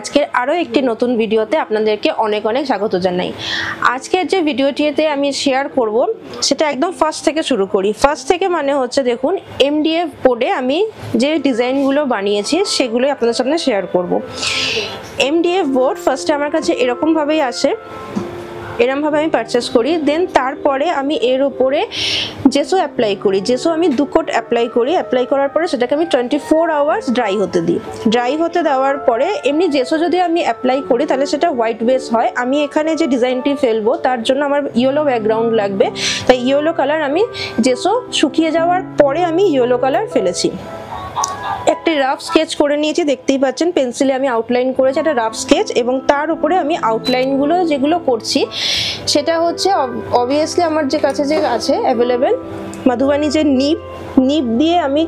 আজকের আরো একটি নতুন ভিডিওতে আপনাদেরকে অনেক অনেক স্বাগত জানাই। আজকের যে ভিডিওটিতে আমি শেয়ার করব সেটা একদম ফার্স্ট থেকে শুরু করি। ফার্স্ট থেকে মানে হচ্ছে দেখুন এমডিএফ বোর্ডে আমি যে ডিজাইনগুলো বানিয়েছি সেগুলোই আপনাদের সামনে শেয়ার করব। এমডিএফ বোর্ড ফার্স্টে আমার কাছে এরকম ভাবেই আসে, এরকম ভাবে আমি পারচেস করি। দেন তারপরে আমি এর উপরে জেসো অ্যাপ্লাই করি। জেসো আমি 2 কোট অ্যাপ্লাই করি। অ্যাপ্লাই করার পরে সেটাকে আমি 24 আওয়ার্স ড্রাই হতে দিই। ড্রাই হতে দেওয়ার পরে এমনি জেসো যদি আমি অ্যাপ্লাই করি তাহলে সেটা হোয়াইট বেস হয়। আমি এখানে যে ডিজাইনটি ফেলবো তার জন্য আমার ইয়েলো ব্যাকগ্রাউন্ড লাগবে, তাই ইয়েলো কালার আমি জেসো শুকিয়ে যাওয়ার পরে আমি ইয়েলো কালার ফেলেছি। একটি রাফ স্কেচ করে নিয়েছি, দেখতেই পাচ্ছেন পেন্সিলে আমি আউটলাইন করেছি একটা রাফ স্কেচ, এবং তার উপরে আমি আউটলাইনগুলো যেগুলো করছি সেটা হচ্ছে অবভিয়াসলি আমার যে কাছে যে আছে অ্যাভেলেবেল মধুবানি যে নিব দিয়ে আমি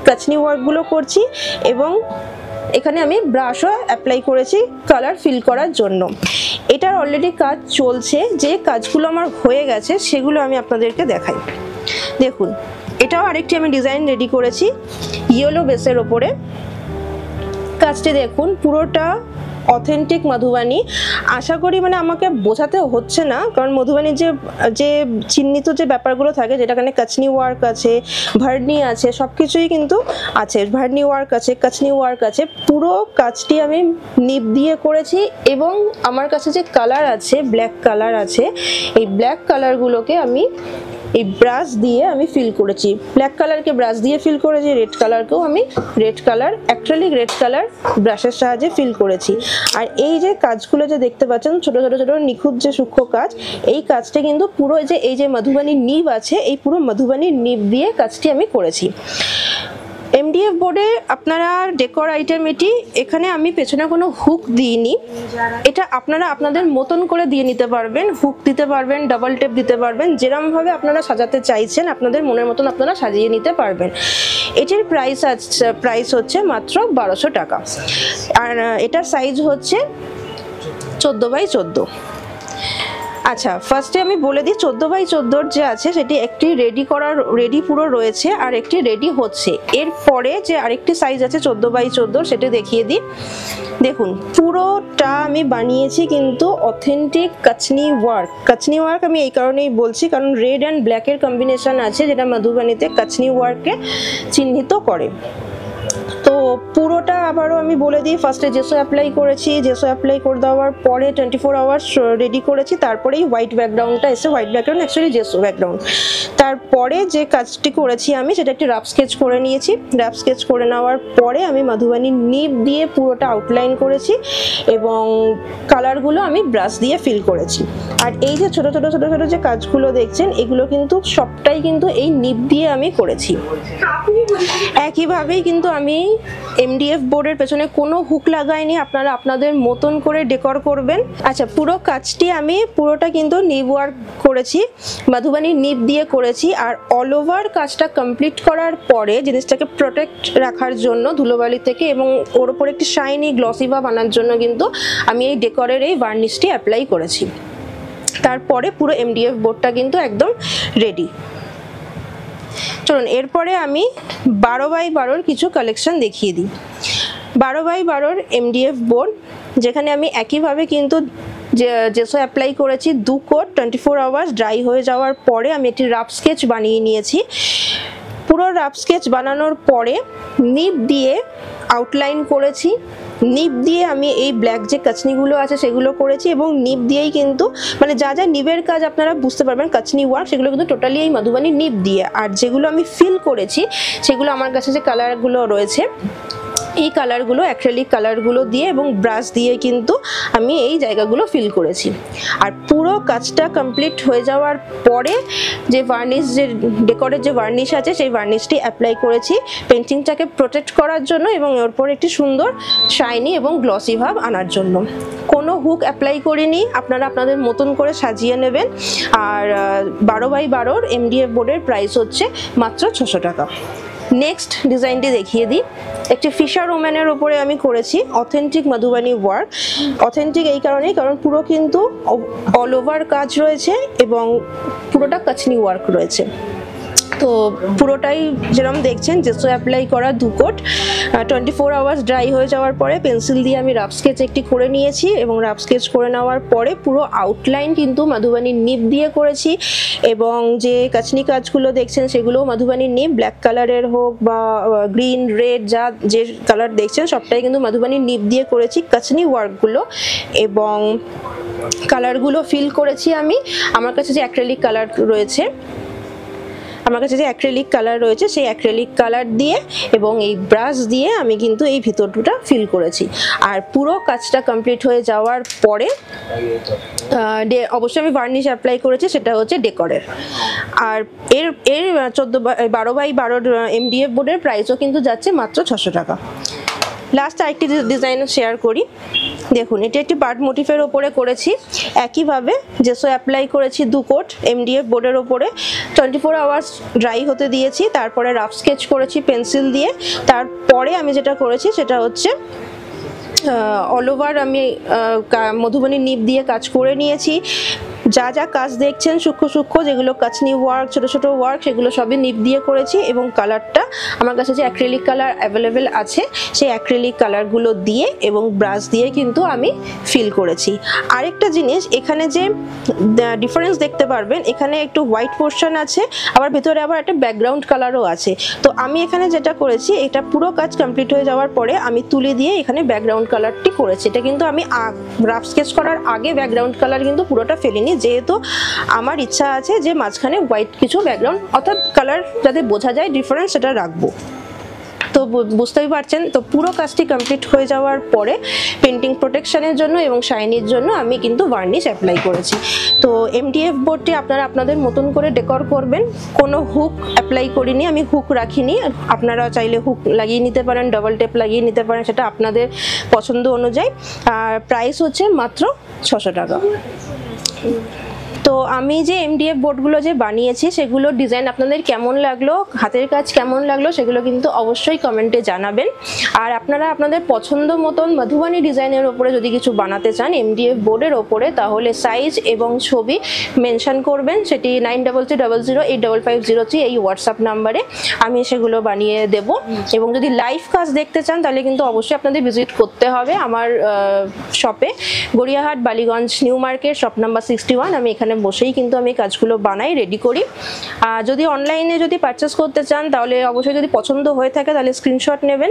কাচনি ওয়ার্কগুলো করছি, এবং এখানে আমি ব্রাশও অ্যাপ্লাই করেছি কালার ফিল করার জন্য। এটার অলরেডি কাজ চলছে, যে কাজগুলো আমার হয়ে গেছে সেগুলো আমি আপনাদেরকে দেখাই। দেখুন এটাও আরেকটি আমি ডিজাইন রেডি করেছি ইয়েলো বেসের ওপরে। কাজটি দেখুন পুরোটা অথেন্টিক মধুবানি। আশা করি মানে আমাকে বোঝাতে হচ্ছে না, কারণ মধুবানির যে চিহ্নিত যে ব্যাপারগুলো থাকে, যেটা এখানে কাচনি ওয়ার্ক আছে, ভার্নি আছে, সব কিছুই কিন্তু আছে। ভার্নি ওয়ার্ক আছে, কাচনি ওয়ার্ক আছে। পুরো কাজটি আমি নিব দিয়ে করেছি, এবং আমার কাছে যে কালার আছে ব্ল্যাক কালার আছে, এই ব্ল্যাক কালারগুলোকে আমি এই ব্রাশ দিয়ে আমি ফিল করেছি। ব্ল্যাক কালারকে ব্রাশ দিয়ে ফিল করেছি, রেড কালারকেও আমি red colour acrylic red colour ব্রাশের সাহায্যে ফিল করেছি। আর এই যে কাজগুলো যে দেখতে পাচ্ছেন ছোট ছোট ছোট নিখুঁত যে সূক্ষ্ম কাজ, এই কাজটা কিন্তু পুরো এই যে মধুবানির নিব আছে, এই পুরো মধুবানির নিব দিয়ে কাজটি আমি করেছি। এমডিএফ বোর্ডে আপনারা ডেকোর আইটেম এটি, এখানে আমি পেছনে কোনো হুক দিইনি। এটা আপনারা আপনাদের মতন করে দিয়ে নিতে পারবেন, হুক দিতে পারবেন, ডাবল টেপ দিতে পারবেন, যেরকমভাবে আপনারা সাজাতে চাইছেন আপনাদের মনের মতন আপনারা সাজিয়ে নিতে পারবেন। এটির প্রাইস হচ্ছে মাত্র 1200 টাকা, আর এটার সাইজ হচ্ছে 14x14। আচ্ছা ফার্স্টে আমি বলে দিই 14x14 যে আছে সেটি একটি রেডি পুরো রয়েছে, আর একটি রেডি হচ্ছে। এরপরে যে আরেকটি সাইজ আছে 14x14 সেটা দেখিয়ে দিই। দেখুন পুরোটা আমি বানিয়েছি কিন্তু অথেন্টিক কাচনি ওয়ার্ক। কাচনি ওয়ার্ক আমি এই কারণেই বলছি কারণ রেড অ্যান্ড ব্ল্যাকের কম্বিনেশন আছে, যেটা মধুবানিতে কাচনি ওয়ার্ককে চিহ্নিত করে। তো পুরোটা আবারও আমি বলে দিই, ফার্স্টে জেসো অ্যাপ্লাই করেছি, জেসো অ্যাপ্লাই করে দেওয়ার পরে 24 আওয়ার্স রেডি করেছি, তারপরেই হোয়াইট ব্যাকগ্রাউন্ডটা এসে, হোয়াইট ব্যাকগ্রাউন্ড অ্যাকচুয়ালি জেসো ব্যাকগ্রাউন্ড। তারপরে যে কাজটি করেছি আমি সেটা একটি রাফ স্কেচ করে নিয়েছি। রাফ স্কেচ করে নেওয়ার পরে আমি মধুবানির নিব দিয়ে পুরোটা আউটলাইন করেছি, এবং কালারগুলো আমি ব্রাশ দিয়ে ফিল করেছি। আর এই যে ছোট ছোট ছোট ছোট যে কাজগুলো দেখছেন এগুলো কিন্তু সবটাই কিন্তু এই নিব দিয়ে আমি করেছি। একইভাবেই কিন্তু আমি এমডিএফ বোর্ডের পেছনে কোনো হুক লাগাইনি, আপনারা আপনাদের মতন করে ডেকোর করবেন। আচ্ছা পুরো কাজটি আমি পুরোটা কিন্তু নিব ওয়ার্ক করেছি, মধুবানির নিব দিয়ে করেছি। আর অল ওভার কাজটা কমপ্লিট করার পরে জিনিসটাকে প্রোটেক্ট রাখার জন্য ধুলোবালি থেকে এবং ওর উপর একটি শাইনি গ্লসি ভাব আনার জন্য কিন্তু আমি এই ডেকোরের এই ভার্নিশটি অ্যাপ্লাই করেছি। তারপরে পুরো এমডিএফ বোর্ডটা কিন্তু একদম রেডি। চলুন এরপরে আমি 12x12 কিছু কালেকশন দেখিয়ে দিই। 12x12 এমডিএফ বোর্ড, যেখানে আমি একইভাবে কিন্তু জেসো অ্যাপ্লাই করেছি 2 কোট। 24 আওয়ার্স ড্রাই হয়ে যাওয়ার পরে আমি একটি রাফ স্কেচ বানিয়ে নিয়েছি। পুরো রাফ স্কেচ বানানোর পরে নিব দিয়ে আউটলাইন করেছি। নিব দিয়ে আমি এই ব্ল্যাক যে কাচনিগুলো আছে সেগুলো করেছি, এবং নিব দিয়েই কিন্তু মানে যা যা নিবের কাজ আপনারা বুঝতে পারবেন কাচনি ওয়ার্ক, সেগুলো কিন্তু টোটালি এই মধুবানি নিব দিয়ে। আর যেগুলো আমি ফিল করেছি সেগুলো আমার কাছে যে কালারগুলো রয়েছে এই কালারগুলো অ্যাক্রিলিক কালারগুলো দিয়ে এবং ব্রাশ দিয়ে কিন্তু আমি এই জায়গাগুলো ফিল করেছি। আর পুরো কাজটা কমপ্লিট হয়ে যাওয়ার পরে যে ভার্নিশ, যে ডেকোরের যে ভার্নিশ আছে সেই ভার্নিশটি অ্যাপ্লাই করেছি পেন্টিংটাকে প্রোটেক্ট করার জন্য, এবং এর পর একটি সুন্দর শাইনি এবং গ্লসি ভাব আনার জন্য। কোনো হুক অ্যাপ্লাই করিনি, আপনারা আপনাদের মতন করে সাজিয়ে নেবেন। আর 12x12 এমডিএফ বোর্ডের প্রাইস হচ্ছে মাত্র 600 টাকা। নেক্সট ডিজাইনটি দেখিয়ে দিই। একটি ফিশার ওম্যানের উপরে আমি করেছি অথেন্টিক মধুবানি ওয়ার্ক। অথেন্টিক এই কারণেই কারণ পুরো কিন্তু অল ওভার কাজ রয়েছে এবং পুরোটা কাচনি ওয়ার্ক রয়েছে। তো পুরোটাই যেরকম দেখছেন জেসো অ্যাপ্লাই করা 2 কোট 24 আওয়ার্স ড্রাই হয়ে যাওয়ার পরে পেন্সিল দিয়ে আমি রাফ স্কেচ একটি করে নিয়েছি এবং রাফ স্কেচ করে নেওয়ার পরে পুরো আউটলাইন কিন্তু মধুবানির নিব দিয়ে করেছি এবং যে কাচনি কাজগুলো দেখছেন সেগুলো মধুবানির নিব, ব্ল্যাক কালারের হোক বা গ্রিন রেড যা যে কালার দেখছেন সবটাই কিন্তু মধুবানির নিব দিয়ে করেছি কাচনি ওয়ার্কগুলো। এবং কালারগুলো ফিল করেছি আমি, আমার কাছে যে অ্যাক্রিলিক কালার রয়েছে সেই অ্যাক্রিলিক কালার দিয়ে এবং এই ব্রাশ দিয়ে আমি কিন্তু এই ভিতরটা ফিল করেছি। আর পুরো কাজটা কমপ্লিট হয়ে যাওয়ার পরে অবশ্যই আমি ভার্নিশ অ্যাপ্লাই করেছি, সেটা হচ্ছে ডেকরের। আর এর 12x12 MDF বোর্ডের প্রাইসও কিন্তু যাচ্ছে মাত্র 600 টাকা। লাস্ট আরেকটি ডিজাইন শেয়ার করি, দেখুন এটি একটি বার্ড মোটিফের ওপরে করেছি, একইভাবে জেসো অ্যাপ্লাই করেছি 2 কোট MDF বোর্ডের ওপরে, 24 আওয়ার্স ড্রাই হতে দিয়েছি, তারপরে রাফ স্কেচ করেছি পেন্সিল দিয়ে। তারপরে আমি যেটা করেছি সেটা হচ্ছে অল ওভার আমি মধুবনী নিব দিয়ে কাজ করে নিয়েছি। যা যা কাজ দেখছেন সূক্ষ্ম সূক্ষ্ম যেগুলো কাচনি ওয়ার্ক, ছোট ছোট ওয়ার্ক, সেগুলো সবই নিব দিয়ে করেছি এবং কালারটা আমার কাছে যে অ্যাক্রিলিক কালার অ্যাভেলেবেল আছে সেই অ্যাক্রিলিক কালারগুলো দিয়ে এবং ব্রাশ দিয়ে কিন্তু আমি ফিল করেছি। আরেকটা জিনিস, এখানে যে ডিফারেন্স দেখতে পারবেন, এখানে একটু হোয়াইট পোর্শন আছে, আবার ভেতরে আবার একটা ব্যাকগ্রাউন্ড কালারও আছে। তো আমি এখানে যেটা করেছি, এটা পুরো কাজ কমপ্লিট হয়ে যাওয়ার পরে আমি তুলি দিয়ে এখানে ব্যাকগ্রাউন্ড কালারটি করেছি। এটা কিন্তু আমি রাফ স্কেচ করার আগে ব্যাকগ্রাউন্ড কালার কিন্তু পুরোটা ফেলিনি, যেহেতু আমার ইচ্ছা আছে যে মাঝখানে হোয়াইট কিছু ব্যাকগ্রাউন্ড অর্থাৎ কালার যাতে বোঝা যায় ডিফারেন্স সেটা রাখবো। তো বুঝতেই পারছেন, তো পুরো কাজটি কমপ্লিট হয়ে যাওয়ার পরে পেন্টিং প্রোটেকশনের জন্য এবং শাইনির জন্য আমি কিন্তু ভার্নিশ অ্যাপ্লাই করেছি। তো MDF বোর্ডটি আপনারা আপনাদের মতন করে ডেকর করবেন, কোনো হুক অ্যাপ্লাই করিনি, আমি হুক রাখিনি, আপনারা চাইলে হুক লাগিয়ে নিতে পারেন, ডাবল টেপ লাগিয়ে নিতে পারেন, সেটা আপনাদের পছন্দ অনুযায়ী। আর প্রাইস হচ্ছে মাত্র 600 টাকা। তো আমি যে MDF বোর্ডগুলো যে বানিয়েছি সেগুলোর ডিজাইন আপনাদের কেমন লাগলো, হাতের কাজ কেমন লাগলো, সেগুলো কিন্তু অবশ্যই কমেন্টে জানাবেন। আর আপনারা আপনাদের পছন্দ মতন মধুবানি ডিজাইনের ওপরে যদি কিছু বানাতে চান MDF বোর্ডের ওপরে, তাহলে সাইজ এবং ছবি মেনশন করবেন, সেটি 9300085503 এই হোয়াটসঅ্যাপ নাম্বারে, আমি সেগুলো বানিয়ে দেব। এবং যদি লাইভ কাজ দেখতে চান তাহলে কিন্তু অবশ্যই আপনাদের ভিজিট করতে হবে আমার শপে, Gariahat Ballygunge new market, shop number 61। আমি এখানে বসেই কিন্তু আমি কাজগুলো বানাই, রেডি করি। যদি অনলাইনে যদি পারচেস করতে চান তাহলে অবশ্যই যদি পছন্দ হয়ে থাকে তাহলে স্ক্রিনশট নেবেন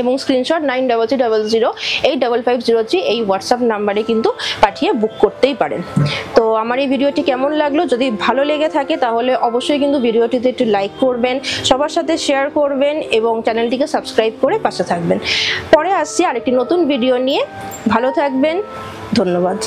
এবং স্ক্রিনশট 9300085503 এই হোয়াটসঅ্যাপ নাম্বারে কিন্তু পাঠিয়ে বুক করতেই পারেন। তো আমার এই ভিডিওটি কেমন লাগলো, যদি ভালো লেগে থাকে তাহলে অবশ্যই কিন্তু ভিডিওটিতে একটু লাইক করবেন, সবার সাথে শেয়ার করবেন এবং চ্যানেলটিকে সাবস্ক্রাইব করে পাশে থাকবেন। পরে আসছি আরেকটি নতুন ভিডিও নিয়ে, ভালো থাকবেন, ধন্যবাদ।